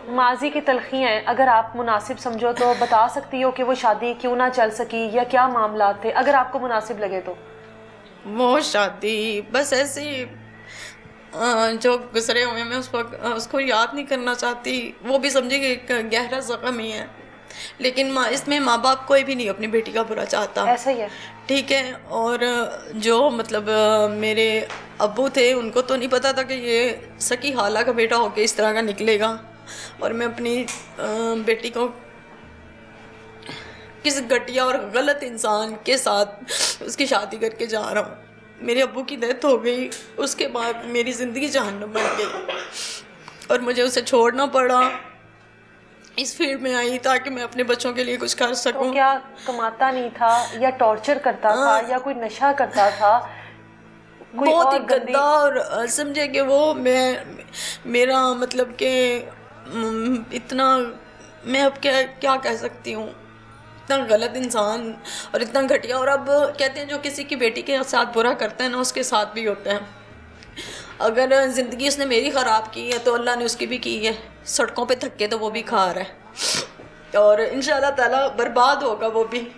ماضی کی تلخیاں ہیں، اگر آپ مناسب سمجھو تو بتا سکتی ہو کہ وہ شادی کیوں نہ چل سکی یا کیا معاملات تھے، اگر آپ کو مناسب لگے تو؟ وہ شادی بس ایسی جو گزرے ہوئے میں اس کو یاد نہیں کرنا چاہتی، وہ بھی سمجھے کہ ایک گہرا زخم ہی ہے، لیکن اس میں ماں باپ کوئی بھی نہیں اپنی بیٹی کا برا چاہتا، ایسا ہی ہے، ٹھیک ہے۔ اور جو مطلب میرے ابو تھے ان کو تو نہیں پتا تھا کہ یہ سکی خالہ کا بیٹا ہو کے اس طرح کا نکلے گا، اور میں اپنی بیٹی کو کسی گھٹیا اور غلط انسان کے ساتھ اس کی شادی کر کے جا رہا ہوں۔ میرے ابو کی ڈیتھ ہو گئی، اس کے بعد میری زندگی جہنم بن گئی اور مجھے اسے چھوڑنا پڑا، اس فیلڈ میں آئی تاکہ میں اپنے بچوں کے لیے کچھ کر سکوں۔ تو کیا کماتا نہیں تھا یا ٹارچر کرتا تھا یا کوئی نشہ کرتا تھا؟ بہت ہی گندا، اور سمجھے کہ وہ میرا مطلب کہ اتنا، میں اب کیا کہہ سکتی ہوں، اتنا غلط انسان اور اتنا گھٹیا۔ اور اب کہتے ہیں جو کسی کی بیٹی کے ساتھ برا کرتا ہے نا اس کے ساتھ بھی ہوتا ہے۔ اگر زندگی اس نے میری خراب کی ہے تو اللہ نے اس کی بھی کی ہے، سڑکوں پہ دھکے تو وہ بھی کھا رہا ہے، اور انشاءاللہ تعالیٰ برباد ہوگا وہ بھی،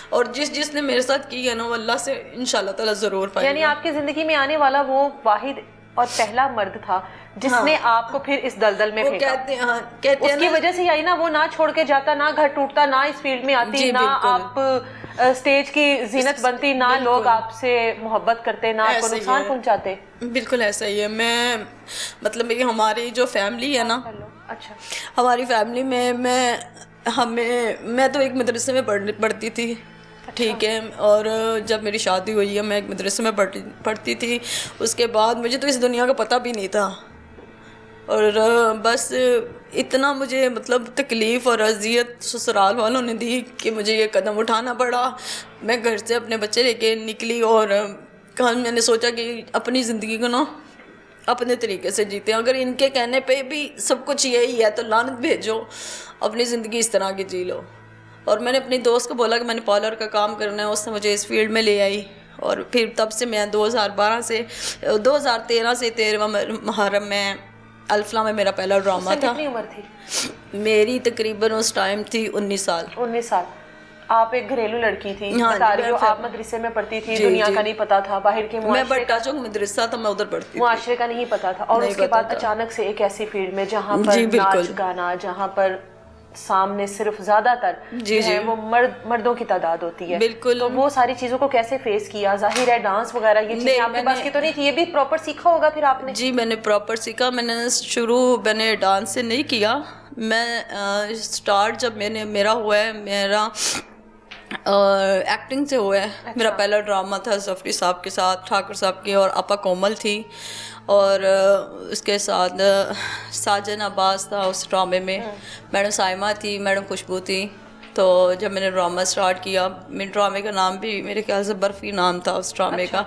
اور جس نے میرے ساتھ کی ہے نا وہ اللہ سے انشاءاللہ تعالیٰ ضرور پائے گا۔ یعنی آپ کی زندگی میں آنے والا وہ واحد اور پہلا مرد تھا جس نے آپ کو پھر اس دلدل میں پھینکا، کہتے اس ہیں کی وجہ سے یہی نا وہ نہ چھوڑ کے جاتا، نہ گھر ٹوٹتا، نہ اس فیلڈ میں آتی، نہ آپ اسٹیج کی زینت بنتی، نہ لوگ آپ سے محبت کرتے، نہ آپ کو نقصان پہنچاتے۔ بالکل ایسا ہی ہے۔ میں مطلب ہماری جو فیملی ہے نا، اچھا، ہماری فیملی میں میں تو ایک مدرسے میں پڑھتی تھی، ٹھیک ہے، اور جب میری شادی ہوئی ہے میں ایک مدرسے میں پڑھتی تھی، اس کے بعد مجھے تو اس دنیا کا پتہ بھی نہیں تھا، اور بس اتنا مجھے مطلب تکلیف اور اذیت سسرال والوں نے دی کہ مجھے یہ قدم اٹھانا پڑا۔ میں گھر سے اپنے بچے لے کے نکلی اور میں نے سوچا کہ اپنی زندگی کو نا اپنے طریقے سے جیتے ہیں، اگر ان کے کہنے پہ بھی سب کچھ یہی ہے تو لعنت بھیجو، اپنی زندگی اس طرح کی جی لو۔ اور میں نے اپنی دوست کو بولا کہ میں نے پارلر کا کام کرنا ہے، اس نے مجھے اس فیلڈ میں لے آئی، اور پھر تب سے میں 2013 سے 13واں محرم میں الفلا میں میرا پہلا ڈرامہ تھا۔ کتنی عمر تھی؟ میری تقریباً اس ٹائم تھی 19 سال۔ 19 سال۔ آپ ایک گھریلو لڑکی تھی، بتا رہی ہو آپ مدرسے میں پڑھتی تھی، دنیا کا نہیں پتا تھا، باہر کے میں بٹا چوک مدرسہ تھا، میں ادھر پڑھتی تھی، معاشرے کا نہیں پتا تھا، اور اس کے بعد اچانک سے ایک ایسی فیلڈ میں جہاں پر ناچ گانا، جہاں پر سامنے صرف زیادہ تر جو ہے وہ مردوں کی تعداد ہوتی ہے، بالکل، تو وہ ساری چیزوں کو کیسے فیس کیا؟ ظاہر ہے ڈانس وغیرہ یہ چیزیں آپ کے پاس کی تو نہیں تھی، یہ بھی پراپر سیکھا ہوگا پھر آپ نے؟ جی میں نے پراپر سیکھا، میں نے ڈانس سے نہیں کیا، میں اسٹارٹ جب میرا ہوا ہے، میرا ایکٹنگ سے ہوا ہے۔ میرا پہلا ڈرامہ تھا ظفری صاحب کے ساتھ، ٹھاکر صاحب کی اور اپا کومل تھی، اور اس کے ساتھ ساجن عباس تھا اس ڈرامے میں، میڈم سائمہ تھی، میڈم خوشبو تھی۔ تو جب میں نے ڈرامہ اسٹارٹ کیا، میرے ڈرامے کا نام بھی میرے خیال سے برفی نام تھا اس ڈرامے کا،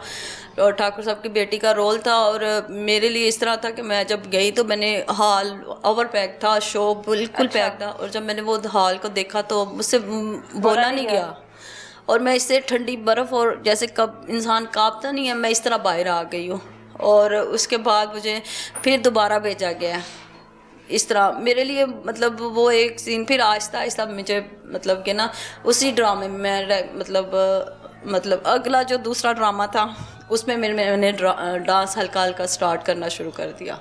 اور ٹھاکر صاحب کی بیٹی کا رول تھا، اور میرے لیے اس طرح تھا کہ میں جب گئی تو میں نے ہال اوور پیک تھا، شو بالکل پیک تھا، اور جب میں نے وہ ہال کو دیکھا تو مجھ سے بولا نہیں گیا، اور میں اس سے ٹھنڈی برف اور جیسے کب انسان کانپتا نہیں ہے، میں اس طرح باہر آ گئی ہوں، اور اس کے بعد مجھے پھر دوبارہ بھیجا گیا اس طرح۔ میرے لیے مطلب وہ ایک سین پھر آہستہ آہستہ مجھے مطلب کہ نا اسی ڈرامے میں مطلب اگلا جو دوسرا ڈرامہ تھا اس میں میں نے ڈانس ہلکا ہلکا سٹارٹ کرنا شروع کر دیا،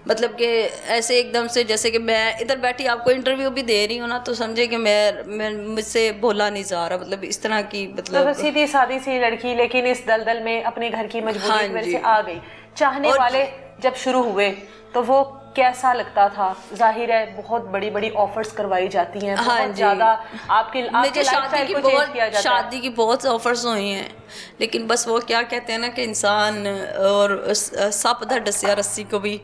مطلب کہ ایسے ایک دم سے جیسے کہ میں ادھر بیٹھی آپ کو انٹرویو بھی دے رہی ہوں نا، تو سمجھے کہ میں مجھ سے بولا نہیں جا رہا، مطلب اس طرح کی مطلب سیدھی سادی سی لڑکی، لیکن اس دلدل میں اپنے گھر کی مجبوری کی وجہ سے آ گئی۔ چاہنے والے جب شروع ہوئے تو وہ کیسا لگتا تھا؟ ظاہر ہے بہت بڑی بڑی آفرز کروائی جاتی ہیں، بہت زیادہ آپ کی لائف اسٹائل کو چینج کیا جاتا ہے۔ شادی کی بہت آفرز ہوئی ہیں، لیکن بس وہ کیا کہتے ہیں نا کہ انسان اور سپ دا ڈسیا رسی کو بھی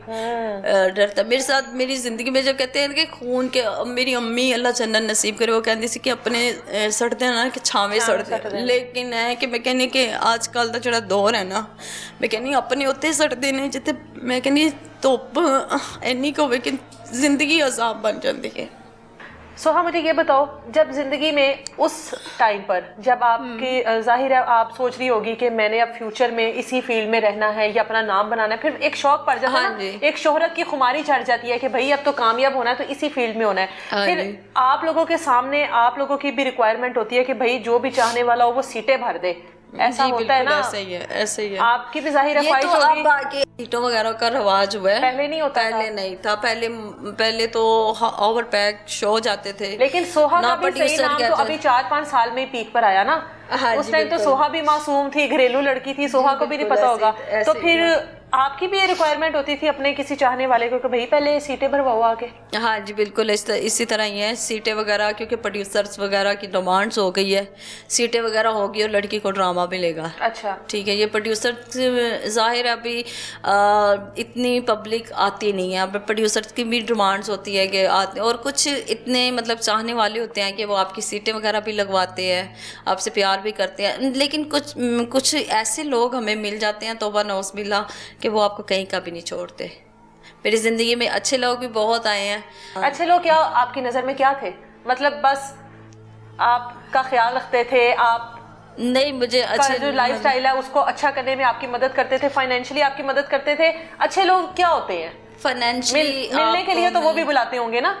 ڈرتا۔ میرے ساتھ میری زندگی میں جو کہتے ہیں کہ خون کے، میری امی اللہ جنت نصیب کرے، وہ کہتی سی کہ اپنے سڑتے ہیں نا کہ چھاویں سڑتے ہیں، لیکن ہے کہ میں کہنی کہ آج کل کا جڑا دور ہے نا، میں کہنی اپنے اتنے سڑتے ہیں جتے میں کہنی دھوپ اینی کہ ہوئے کہ زندگی عذاب بن جاتی ہے۔ सोहा मुझे ये बताओ, जब जिंदगी में उस टाइम पर जब आपकी जाहिर है आप सोच रही होगी कि मैंने अब फ्यूचर में इसी फील्ड में रहना है या अपना नाम बनाना है, फिर एक शौक पड़ जाता है ना, एक शोहरत की खुमारी चढ़ जाती है कि भाई अब तो कामयाब होना है तो इसी फील्ड में होना है। फिर आप लोगों के सामने आप लोगों की भी रिक्वायरमेंट होती है कि भाई जो भी चाहने वाला हो वो सीटें भर दे, ऐसा होता है ना? ऐसे ही है, ऐसे ही है। आपकी भी जाहिर है ख्वाहिश तो होगी। अब आके सीटों वगैरह का रवाज हुआ है, पहले नहीं होता पहले नहीं था। पहले तो ओवर पैक शो जाते थे, लेकिन सोहा का भी सही नाम तो अभी 4-5 साल में पीक पर आया ना। उस टाइम तो सोहा भी मासूम थी, घरेलू लड़की थी, सोहा को भी नहीं पता होगा। तो फिर आपकी भी ये रिक्वायरमेंट होती थी अपने किसी चाहने वाले को कि भाई पहले सीटें भरवाओ आके? हाँ जी बिल्कुल, इसी तरह ही है सीटें वगैरह, क्योंकि प्रोड्यूसर्स वगैरह की डिमांड्स हो गई है, सीटें वगैरह होगी और लड़की को ड्रामा मिलेगा। अच्छा ठीक है, ये प्रोड्यूसर ज़ाहिर है अभी इतनी पब्लिक आती नहीं है, अब प्रोड्यूसर्स की भी डिमांड्स होती है कि आते, और कुछ इतने मतलब चाहने वाले होते हैं कि वो आपकी सीटें वगैरह भी लगवाते हैं, आपसे प्यार भी करते हैं। लेकिन कुछ ऐसे लोग हमें मिल जाते हैं, तौबा नौज़ बिल्लाह, कि वो आपको कहीं का भी नहीं छोड़ते। मेरी ज़िंदगी में अच्छे लोग भी बहुत आए हैं। अच्छे लोग क्या आपकी नज़र में क्या थे? मतलब बस आपका ख्याल रखते थे, आप नहीं, मुझे अच्छे जो लाइफ स्टाइल है उसको अच्छा करने में आपकी मदद करते थे, फाइनेंशियली आपकी मदद करते थे? अच्छे लोग क्या होते हैं? फाइनेंशियली मिलने के लिए तो वो भी बुलाते होंगे ना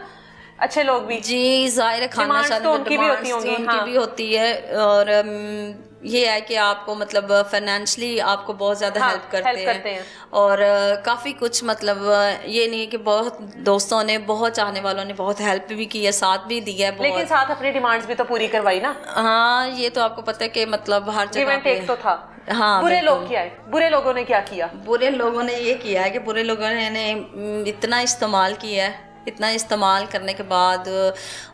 अच्छे लोग भी? जी जाहिर है, खाना शादी तो उनकी भी होती होंगी। उनकी भी होती है, और ये है कि आपको मतलब फाइनेंशियली आपको बहुत ज़्यादा हेल्प करते हैं। और काफ़ी कुछ मतलब ये नहीं है कि बहुत दोस्तों ने, बहुत चाहने वालों ने बहुत हेल्प भी की है, साथ भी दिया है बहुत। लेकिन साथ अपनी डिमांड्स भी तो पूरी करवाई ना? हाँ, ये तो आपको पता है कि मतलब हर जगह पे तो था। हाँ, बुरे लोग क्या है? बुरे लोगों ने क्या किया? बुरे लोगों ने ये किया है कि बुरे लोगों ने इतना इस्तेमाल किया है, इतना इस्तेमाल करने के बाद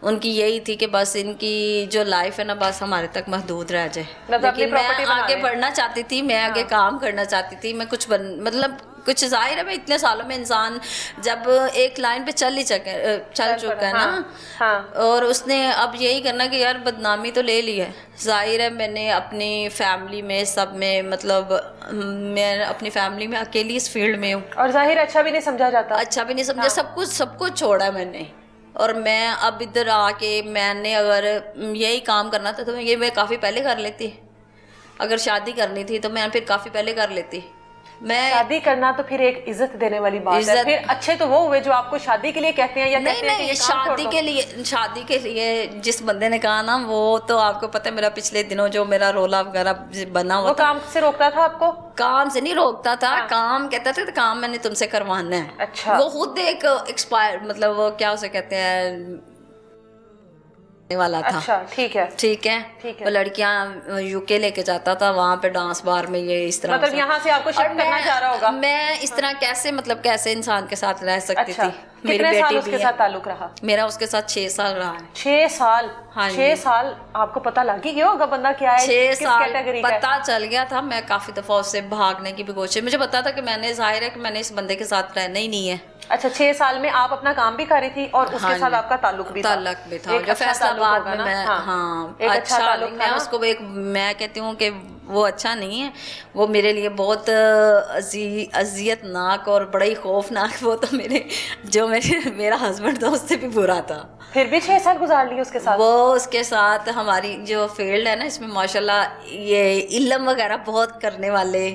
उनकी यही थी कि बस इनकी जो लाइफ है ना बस हमारे तक महदूद रह जाए। लेकिन मैं आगे बढ़ना चाहती थी, मैं आगे काम करना चाहती थी, मैं मतलब कुछ जाहिर है मैं इतने सालों में इंसान जब एक लाइन पे चल चुका है ना, हाँ। और उसने अब यही करना कि यार बदनामी तो ले ली है। जाहिर है मैंने अपनी फैमिली में सब में मतलब मैं अपनी फैमिली में अकेली इस फील्ड में हूँ, और जाहिर अच्छा भी नहीं समझा जाता, अच्छा भी नहीं समझा। सब कुछ छोड़ा मैंने, और मैं अब इधर आके मैंने अगर यही काम करना था तो ये मैं काफ़ी पहले कर लेती। अगर शादी करनी थी तो मैं फिर काफ़ी पहले कर लेती। मैं शादी करना तो फिर एक इज्जत देने वाली बात है। फिर अच्छे तो वो हुए जो आपको शादी के लिए कहते हैं या कहते हैं कि शादी के लिए जिस बंदे ने कहा ना, वो तो आपको पता है मेरा पिछले दिनों जो मेरा रोला वगैरह बना हुआ, वो काम से रोकता था आपको? काम से नहीं रोकता था, काम कहता था काम मैंने तुमसे करवाना है। अच्छा। वो खुद एक एक्सपायर मतलब वो क्या उसे कहते हैं वाला था। अच्छा, ठीक है। वो लड़कियां यूके लेके जाता था, वहाँ पे डांस बार में ये इस तरह मतलब यहाँ से आपको शिफ्ट करना चाह रहा होगा। मैं इस तरह कैसे इंसान के साथ रह सकती थी। कितने साल उसके साथ ताल्लुक रहा? मेरा उसके साथ 6 साल रहा है। 6 साल? हाँ, 6 साल आपको पता लग ही गया होगा बंदा क्या है, 6 किस साल कैटेगरी का है? पता चल गया था। मैं काफी दफा उससे भागने की भी कोशिश, मुझे पता था कि मैंने जाहिर है कि मैंने इस बंदे के साथ रहना ही नहीं है। अच्छा, 6 साल में आप अपना काम भी कर रही थी और उसके साथ आपका ताल्लुक भी था? जो फैसलाबाद में मैं, हाँ, एक अच्छा ताल्लुक मैं उसको मैं कहती हूँ कि वो अच्छा नहीं है, वो मेरे लिए बहुत अजियतनाक और बड़ा ही खौफनाक, वो तो मेरा हस्बैंड था उससे भी बुरा था। फिर भी 6 साल गुजार लिए उसके साथ? वो उसके साथ हमारी जो फील्ड है ना, इसमें माशाल्लाह ये इल्म वगैरह बहुत करने वाले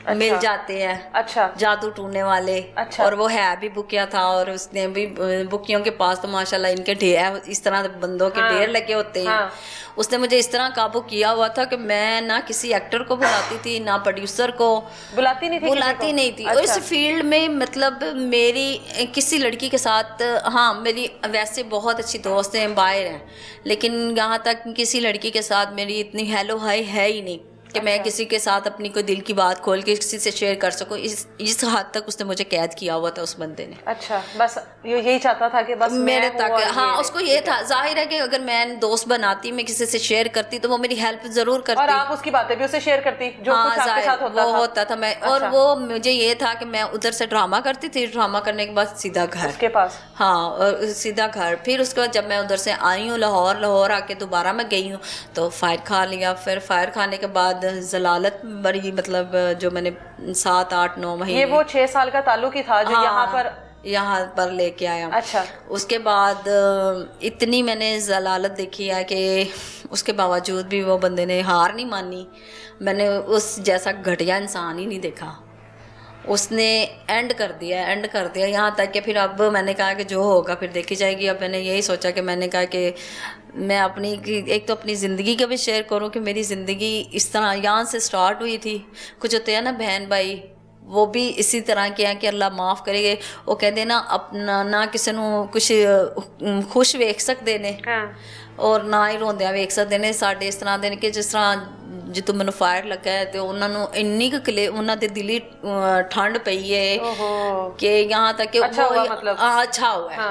मिल जाते हैं। अच्छा। जादू टूने वाले। अच्छा। और वो है भी बुकिया था, और उसने भी बुकियों के पास तो माशाल्लाह इनके ढेर, इस तरह बंदों के ढेर लगे होते हैं। उसने मुझे इस तरह काबू किया हुआ था कि मैं ना किसी एक्टर को बुलाती थी, ना प्रोड्यूसर को बुलाती नहीं थी। और इस फील्ड में मतलब मेरी किसी लड़की के साथ, हाँ मेरी वैसे बहुत अच्छी दोस्त हैं, बाहर हैं, लेकिन यहाँ तक किसी लड़की के साथ मेरी इतनी हेलो हाय है ही नहीं कि मैं किसी के साथ अपनी कोई दिल की बात खोल के किसी से शेयर कर सकूं। इस हद तक उसने मुझे कैद किया हुआ था उस बंदे ने। अच्छा, बस यही चाहता था कि बस मेरे तक, हाँ, उसको ये था। जाहिर है कि अगर मैं दोस्त बनाती, मैं किसी से शेयर करती तो वो मेरी हेल्प जरूर करती, और आप उसकी बातें भी उससे शेयर करती जो कुछ आपके साथ होता था। मैं और वो मुझे ये था कि मैं उधर से ड्रामा करती थी, ड्रामा करने के बाद सीधा घर उसके पास, हाँ, और सीधा घर। फिर उसके बाद जब मैं उधर से आई हूँ लाहौर आके दोबारा मैं गई हूँ तो फायर खा लिया। फिर फायर खाने के बाद जलालत बड़ी, मतलब जो मैंने 7, 8, 9 महीने, ये वो 6 साल का ताल्लुक ही था जो यहाँ पर यहाँ पर लेके आया। अच्छा। उसके बाद इतनी मैंने ज़लालत देखी है कि उसके बावजूद भी वो बंदे ने हार नहीं मानी। मैंने उस जैसा घटिया इंसान ही नहीं देखा। उसने एंड कर दिया यहाँ तक कि फिर अब मैंने कहा कि जो होगा फिर देखी जाएगी। अब मैंने यही सोचा कि मैंने कहा कि मैं अपनी एक तो अपनी ज़िंदगी का भी शेयर करूँ कि मेरी ज़िंदगी इस तरह यहाँ से स्टार्ट हुई थी। कुछ होते हैं ना बहन भाई, वो भी इसी तरह के हैं कि अल्लाह माफ़ करेंगे। वो कहते ना अपना ना किसी ਨੂੰ कुछ खुश ਵੇਖ ਸਕਦੇ ਨੇ ਔਰ ਨਾ ਹੀ ਰੋਂਦਿਆਂ ਵੇਖ ਸਕਦੇ ਨੇ। ਸਾਡੇ ਇਸ ਤਰ੍ਹਾਂ ਦੇ ਨੇ ਕਿ ਜਿਸ ਤਰ੍ਹਾਂ ਜਿੱਦੋਂ ਮੈਨੂੰ ਫਾਇਰ ਲੱਗਾ ਹੈ ਤੇ ਉਹਨਾਂ ਨੂੰ ਇੰਨੀ ਕੁ ਉਹਨਾਂ ਦੇ ਦਿਲੀ ਠੰਡ ਪਈ ਹੈ ਕਿ यहाँ तक कि अच्छा हुआ, मतलब अच्छा हुआ है।